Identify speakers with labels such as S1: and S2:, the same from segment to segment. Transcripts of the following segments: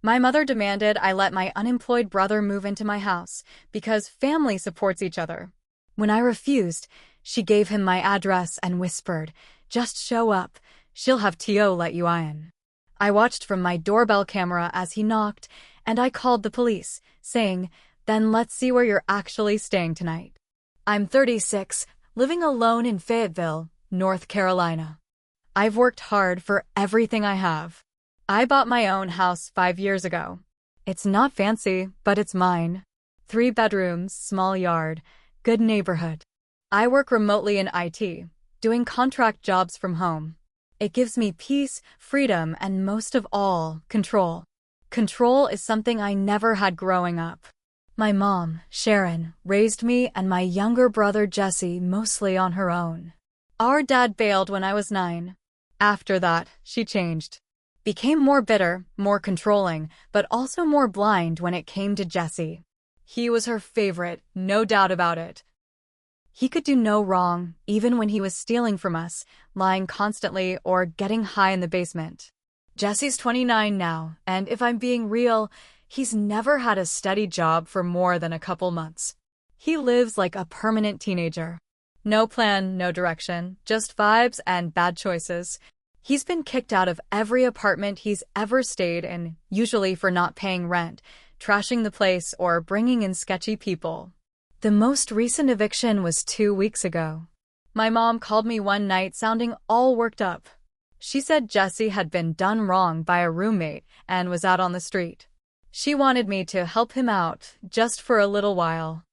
S1: My mother demanded I let my unemployed brother move into my house because family supports each other. When I refused, she gave him my address and whispered, "Just show up. She'll have T.O. let you in." I watched from my doorbell camera as he knocked, and I called the police, saying, "Then let's see where you're actually staying tonight." I'm 36, living alone in Fayetteville, North Carolina. I've worked hard for everything I have. I bought my own house 5 years ago. It's not fancy, but it's mine. 3 bedrooms, small yard, good neighborhood. I work remotely in IT, doing contract jobs from home. It gives me peace, freedom, and most of all, control. Control is something I never had growing up. My mom, Sharon, raised me and my younger brother Jesse mostly on her own. Our dad bailed when I was 9. After that, she changed. Became more bitter, more controlling, but also more blind when it came to Jesse. He was her favorite, no doubt about it. He could do no wrong, even when he was stealing from us, lying constantly, or getting high in the basement. Jesse's 29 now, and if I'm being real, he's never had a steady job for more than a couple months. He lives like a permanent teenager. No plan, no direction, just vibes and bad choices. He's been kicked out of every apartment he's ever stayed in, usually for not paying rent, trashing the place, or bringing in sketchy people. The most recent eviction was 2 weeks ago. My mom called me one night sounding all worked up. She said Jesse had been done wrong by a roommate and was out on the street. She wanted me to help him out, just for a little while.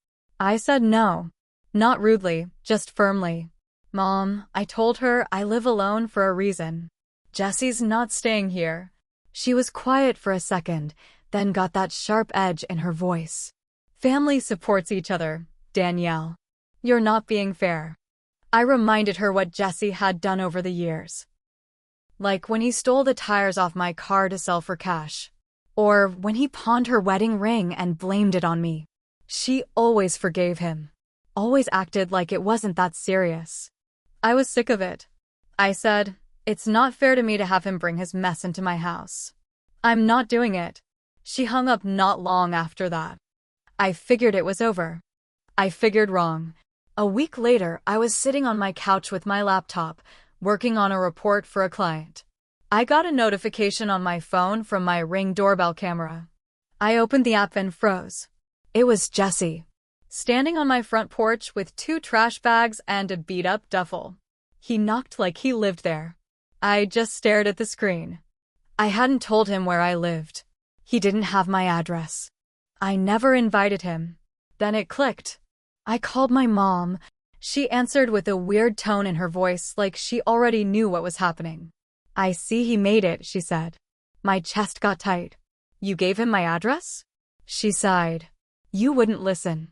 S1: I said no. Not rudely, just firmly. "Mom," I told her, "I live alone for a reason. Jesse's not staying here." She was quiet for a second, then got that sharp edge in her voice. "Family supports each other, Danielle. You're not being fair." I reminded her what Jesse had done over the years. Like when he stole the tires off my car to sell for cash. Or when he pawned her wedding ring and blamed it on me. She always forgave him. Always acted like it wasn't that serious. I was sick of it. I said, "It's not fair to me to have him bring his mess into my house. I'm not doing it." She hung up not long after that. I figured it was over. I figured wrong. A week later, I was sitting on my couch with my laptop, working on a report for a client. I got a notification on my phone from my Ring doorbell camera. I opened the app and froze. It was Jesse, standing on my front porch with 2 trash bags and a beat-up duffel. He knocked like he lived there. I just stared at the screen. I hadn't told him where I lived. He didn't have my address. I never invited him. Then it clicked. I called my mom. She answered with a weird tone in her voice, like she already knew what was happening. "I see he made it," she said. My chest got tight. "You gave him my address?" She sighed. "You wouldn't listen."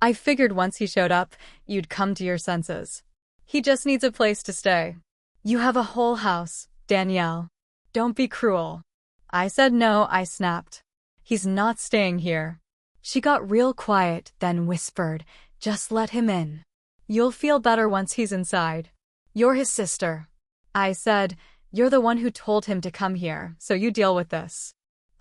S1: I figured once he showed up, you'd come to your senses. He just needs a place to stay. "You have a whole house, Danielle. Don't be cruel." I said no, I snapped. "He's not staying here." She got real quiet, then whispered, "Just let him in. You'll feel better once he's inside. You're his sister." I said, "You're the one who told him to come here, so you deal with this.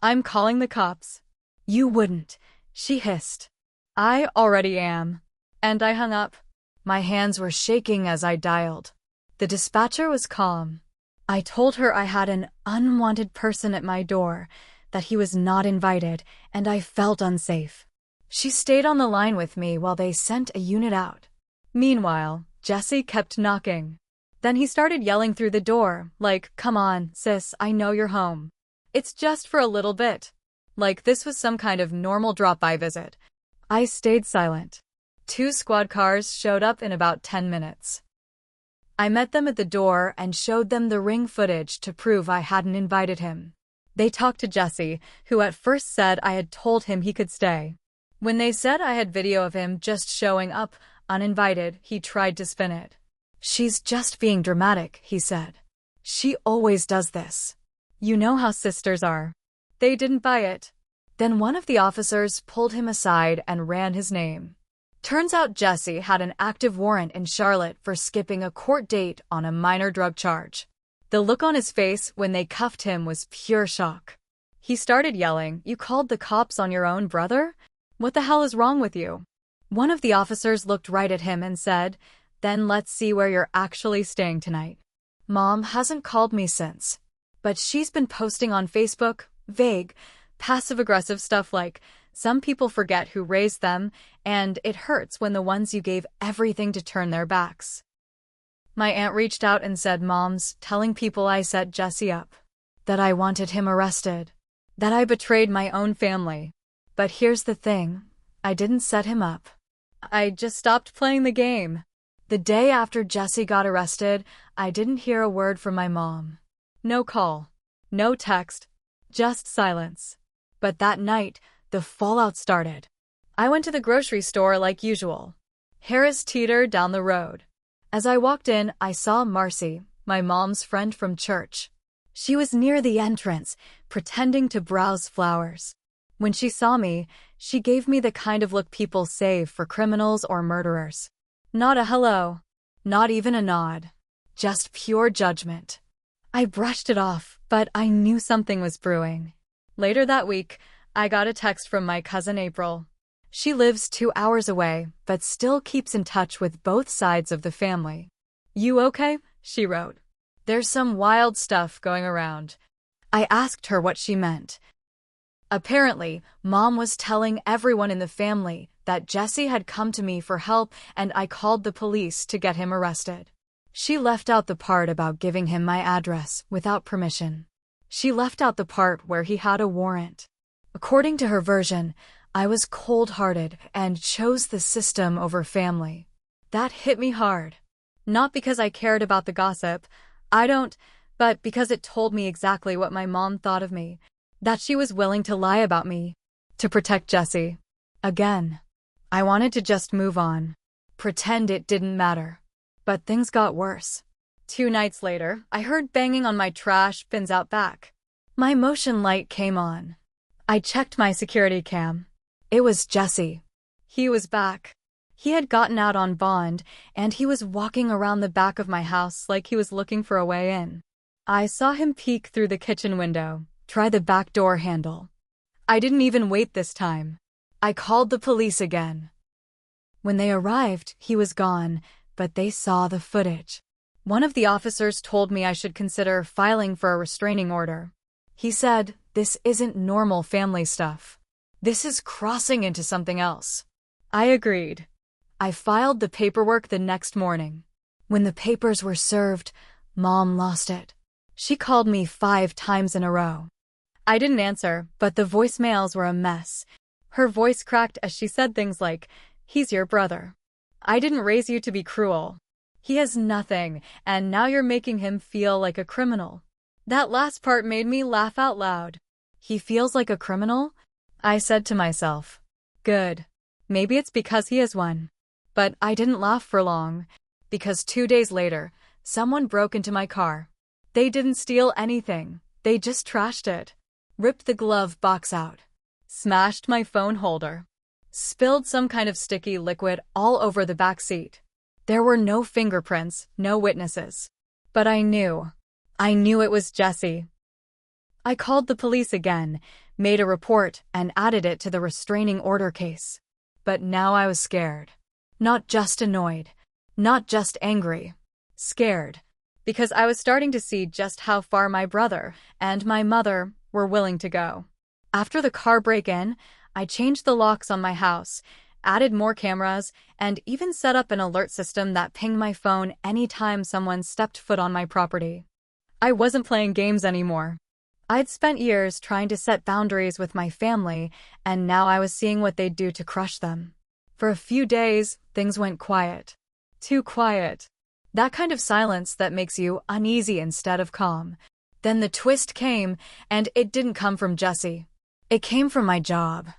S1: I'm calling the cops." "You wouldn't," she hissed. "I already am." And I hung up. My hands were shaking as I dialed. The dispatcher was calm. I told her I had an unwanted person at my door, that he was not invited, and I felt unsafe. She stayed on the line with me while they sent a unit out. Meanwhile, Jesse kept knocking. Then he started yelling through the door, like, "Come on, sis, I know you're home. It's just for a little bit." Like this was some kind of normal drop-by visit. I stayed silent. 2 squad cars showed up in about 10 minutes. I met them at the door and showed them the Ring footage to prove I hadn't invited him. They talked to Jesse, who at first said I had told him he could stay. When they said I had video of him just showing up, uninvited, he tried to spin it. "She's just being dramatic," he said. "She always does this. You know how sisters are." They didn't buy it. Then one of the officers pulled him aside and ran his name. Turns out Jesse had an active warrant in Charlotte for skipping a court date on a minor drug charge. The look on his face when they cuffed him was pure shock. He started yelling, "You called the cops on your own brother? What the hell is wrong with you?" One of the officers looked right at him and said, "Then let's see where you're actually staying tonight." Mom hasn't called me since, but she's been posting on Facebook, vague, passive-aggressive stuff like, "Some people forget who raised them, and it hurts when the ones you gave everything to turn their backs." My aunt reached out and said Mom's telling people I set Jesse up, that I wanted him arrested, that I betrayed my own family. But here's the thing, I didn't set him up. I just stopped playing the game. The day after Jesse got arrested, I didn't hear a word from my mom. No call, no text, just silence. But that night, the fallout started. I went to the grocery store like usual. Harris Teeter down the road. As I walked in, I saw Marcy, my mom's friend from church. She was near the entrance, pretending to browse flowers. When she saw me, she gave me the kind of look people save for criminals or murderers. Not a hello, not even a nod, just pure judgment. I brushed it off, but I knew something was brewing. Later that week, I got a text from my cousin April. She lives 2 hours away, but still keeps in touch with both sides of the family. "You okay?" she wrote. "There's some wild stuff going around." I asked her what she meant. Apparently, Mom was telling everyone in the family that Jesse had come to me for help and I called the police to get him arrested. She left out the part about giving him my address without permission. She left out the part where he had a warrant. According to her version, I was cold-hearted and chose the system over family. That hit me hard. Not because I cared about the gossip, but because it told me exactly what my mom thought of me, that she was willing to lie about me, to protect Jesse. Again, I wanted to just move on, pretend it didn't matter. But things got worse. 2 nights later, I heard banging on my trash bins out back. My motion light came on. I checked my security cam. It was Jesse. He was back. He had gotten out on bond, and he was walking around the back of my house like he was looking for a way in. I saw him peek through the kitchen window, try the back door handle. I didn't even wait this time. I called the police again. When they arrived, he was gone, but they saw the footage. One of the officers told me I should consider filing for a restraining order. He said, "This isn't normal family stuff. This is crossing into something else." I agreed. I filed the paperwork the next morning. When the papers were served, Mom lost it. She called me 5 times in a row. I didn't answer, but the voicemails were a mess. Her voice cracked as she said things like, "He's your brother. I didn't raise you to be cruel. He has nothing, and now you're making him feel like a criminal." That last part made me laugh out loud. "He feels like a criminal?" I said to myself. Good. Maybe it's because he is one. But I didn't laugh for long, because 2 days later, someone broke into my car. They didn't steal anything, they just trashed it. Ripped the glove box out. Smashed my phone holder. Spilled some kind of sticky liquid all over the back seat. There were no fingerprints, no witnesses. But I knew it was Jesse. I called the police again, made a report, and added it to the restraining order case. But now I was scared. Not just annoyed. Not just angry. Scared. Because I was starting to see just how far my brother and my mother were willing to go. After the car break-in, I changed the locks on my house, added more cameras, and even set up an alert system that pinged my phone anytime someone stepped foot on my property. I wasn't playing games anymore. I'd spent years trying to set boundaries with my family, and now I was seeing what they'd do to crush them. For a few days, things went quiet. Too quiet. That kind of silence that makes you uneasy instead of calm. Then the twist came, and it didn't come from Jesse. It came from my job.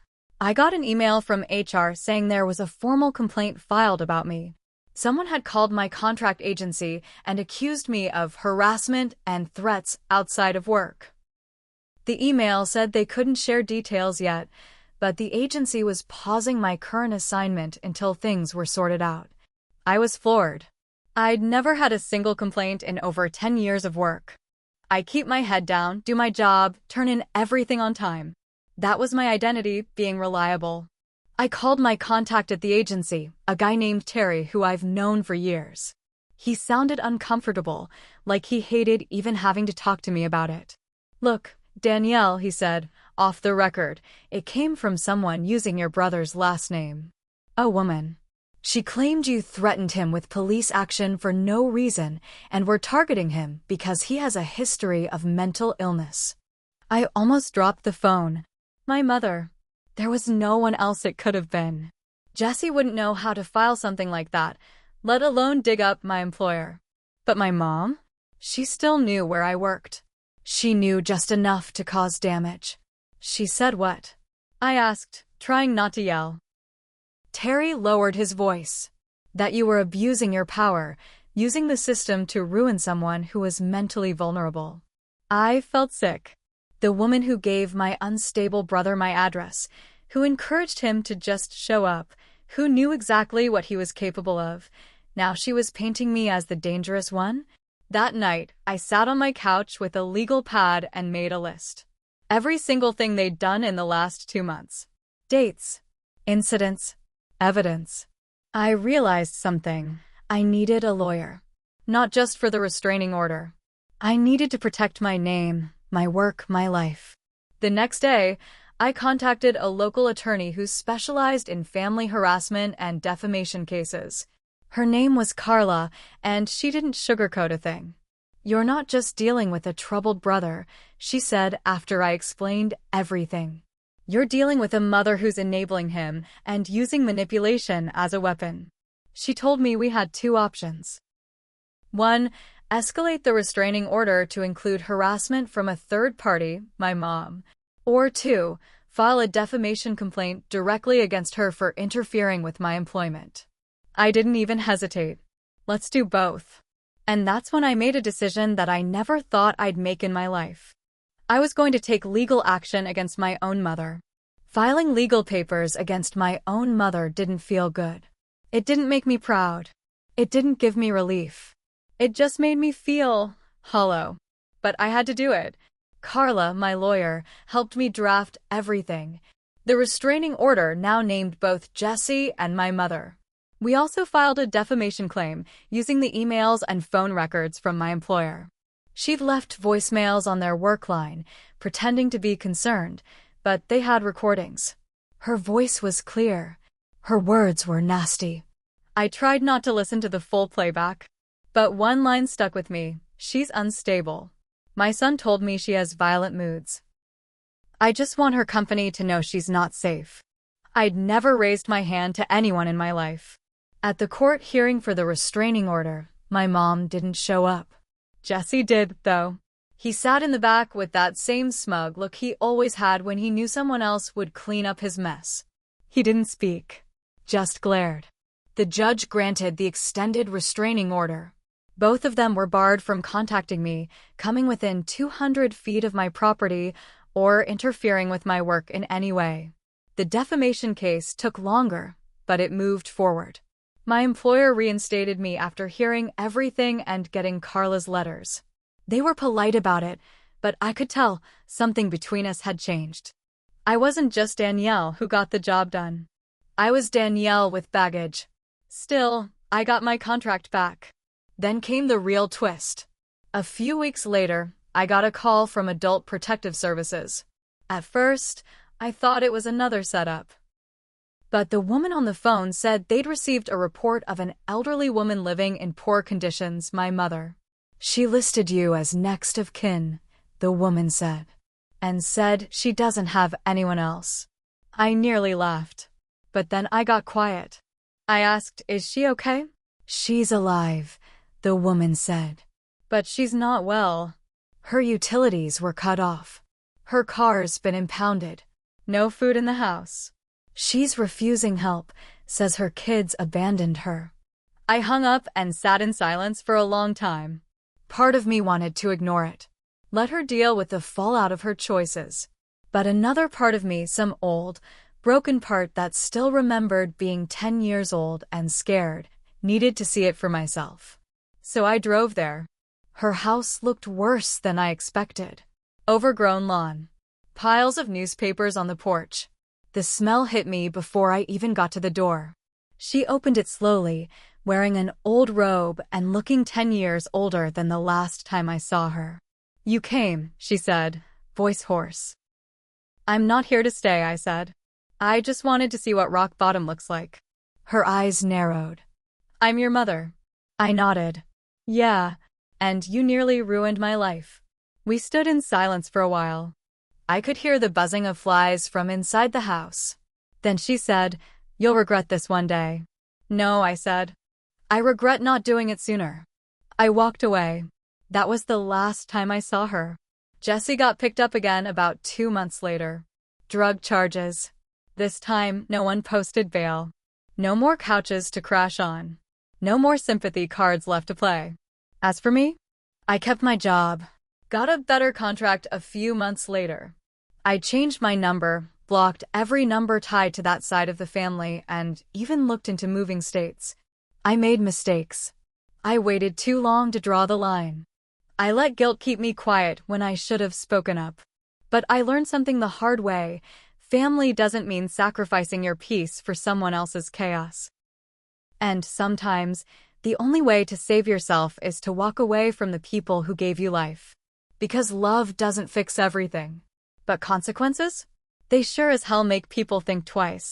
S1: I got an email from HR saying there was a formal complaint filed about me. Someone had called my contract agency and accused me of harassment and threats outside of work. The email said they couldn't share details yet, but the agency was pausing my current assignment until things were sorted out. I was floored. I'd never had a single complaint in over 10 years of work. I keep my head down, do my job, turn in everything on time. That was my identity, being reliable. I called my contact at the agency, a guy named Terry who I've known for years. He sounded uncomfortable, like he hated even having to talk to me about it. "Look, Danielle," he said, "off the record, it came from someone using your brother's last name. A woman. She claimed you threatened him with police action for no reason and were targeting him because he has a history of mental illness." I almost dropped the phone. My mother. There was no one else it could have been. Jesse wouldn't know how to file something like that, let alone dig up my employer. But my mom? She still knew where I worked. She knew just enough to cause damage. She said what? I asked, trying not to yell. Terry lowered his voice. That you were abusing your power, using the system to ruin someone who was mentally vulnerable. I felt sick. The woman who gave my unstable brother my address, who encouraged him to just show up, who knew exactly what he was capable of, now she was painting me as the dangerous one? That night, I sat on my couch with a legal pad and made a list. Every single thing they'd done in the last 2 months. Dates. Incidents. Evidence. I realized something. I needed a lawyer. Not just for the restraining order. I needed to protect my name, my work, my life. The next day, I contacted a local attorney who specialized in family harassment and defamation cases. Her name was Carla, and she didn't sugarcoat a thing. "You're not just dealing with a troubled brother," she said after I explained everything. "You're dealing with a mother who's enabling him and using manipulation as a weapon." She told me we had 2 options. 1. Escalate the restraining order to include harassment from a third party, my mom. Or 2. File a defamation complaint directly against her for interfering with my employment. I didn't even hesitate. Let's do both. And that's when I made a decision that I never thought I'd make in my life. I was going to take legal action against my own mother. Filing legal papers against my own mother didn't feel good. It didn't make me proud. It didn't give me relief. It just made me feel hollow. But I had to do it. Carla, my lawyer, helped me draft everything. The restraining order now named both Jesse and my mother. We also filed a defamation claim using the emails and phone records from my employer. She'd left voicemails on their work line, pretending to be concerned, but they had recordings. Her voice was clear. Her words were nasty. I tried not to listen to the full playback. But one line stuck with me. "She's unstable. My son told me she has violent moods. I just want her company to know she's not safe." I'd never raised my hand to anyone in my life. At the court hearing for the restraining order, my mom didn't show up. Jesse did, though. He sat in the back with that same smug look he always had when he knew someone else would clean up his mess. He didn't speak, just glared. The judge granted the extended restraining order. Both of them were barred from contacting me, coming within 200 feet of my property, or interfering with my work in any way. The defamation case took longer, but it moved forward. My employer reinstated me after hearing everything and getting Carla's letters. They were polite about it, but I could tell something between us had changed. I wasn't just Danielle who got the job done. I was Danielle with baggage. Still, I got my contract back. Then came the real twist. A few weeks later, I got a call from Adult Protective Services. At first, I thought it was another setup. But the woman on the phone said they'd received a report of an elderly woman living in poor conditions, my mother. "She listed you as next of kin," the woman said, and said she doesn't have anyone else. I nearly laughed. But then I got quiet. I asked, "Is she okay?" "She's alive," the woman said. "But she's not well. Her utilities were cut off. Her car's been impounded. No food in the house. She's refusing help, says her kids abandoned her." I hung up and sat in silence for a long time. Part of me wanted to ignore it. Let her deal with the fallout of her choices. But another part of me, some old, broken part that still remembered being 10 years old and scared, needed to see it for myself. So I drove there. Her house looked worse than I expected. Overgrown lawn. Piles of newspapers on the porch. The smell hit me before I even got to the door. She opened it slowly, wearing an old robe and looking 10 years older than the last time I saw her. "You came," she said, voice hoarse. "I'm not here to stay," I said. "I just wanted to see what rock bottom looks like." Her eyes narrowed. "I'm your mother." I nodded. "Yeah, and you nearly ruined my life." We stood in silence for a while. I could hear the buzzing of flies from inside the house. Then she said, "You'll regret this one day." "No," I said. "I regret not doing it sooner." I walked away. That was the last time I saw her. Jessie got picked up again about 2 months later. Drug charges. This time, no one posted bail. No more couches to crash on. No more sympathy cards left to play. As for me, I kept my job. Got a better contract a few months later. I changed my number, blocked every number tied to that side of the family, and even looked into moving states. I made mistakes. I waited too long to draw the line. I let guilt keep me quiet when I should have spoken up. But I learned something the hard way. Family doesn't mean sacrificing your peace for someone else's chaos. And sometimes, the only way to save yourself is to walk away from the people who gave you life. Because love doesn't fix everything. But consequences? They sure as hell make people think twice.